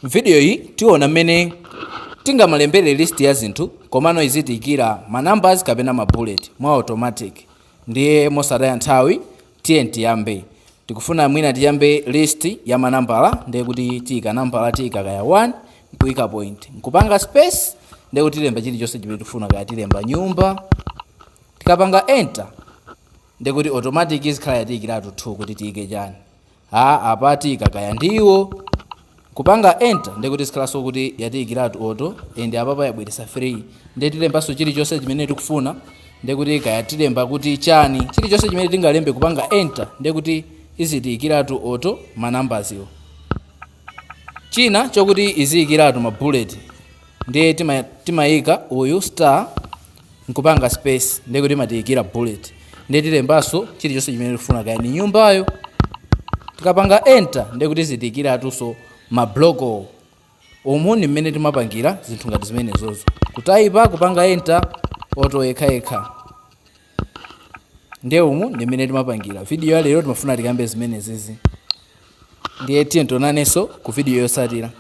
Video hii tiona mmene tingamalembere list ya zinthu komano izitikira ma numbers kapena ma bullet mwa automatic. Ndiye mosataya nthawi tiye tiyambe. Tikufuna mwina tiyambe list ya manambala, ndiye kuti tika nambala tika kaya 1 kuika point. Nkupanga space ndiye kuti tilemba chilichonse chimene tifuna, kaya tilemba nyumba. Tikapanga enter ndiye kuti automatic izikhala yatikiratu 2 kuti tiike chani. Apa tika kaya ndiwo. Kupanga enter ndiye kuti sikalaso kuti yatikiratu auto and apapa yabweresa 3. Ndiye tilembaso chilichonse chimene tikufuna, ndiye kuti kaya tilemba kuti chani chilichonse chimene tingalembe kupanga enter ndiye kuti izitikiratu auto ma numbers yo. China chokuti izikiratu ma bullet ndiye timayika uyu star nkupanga space ndiye kuti matikira bullet. Ndiye tilembaso chilichonse chimene tikufuna, kaya ni nyumbayo. Tikapanga enter ndiye kuti zitikiratu so ma block umu ni mmene timapangira zinthu ngati zimene zozo. Kutaipa kupanga enter auto yekha. Ndiye umu ni mmene timapangira. Video ya lero timafuna tikambe zimene zizi. Ndiye tiye tionanenso ku video yosatira.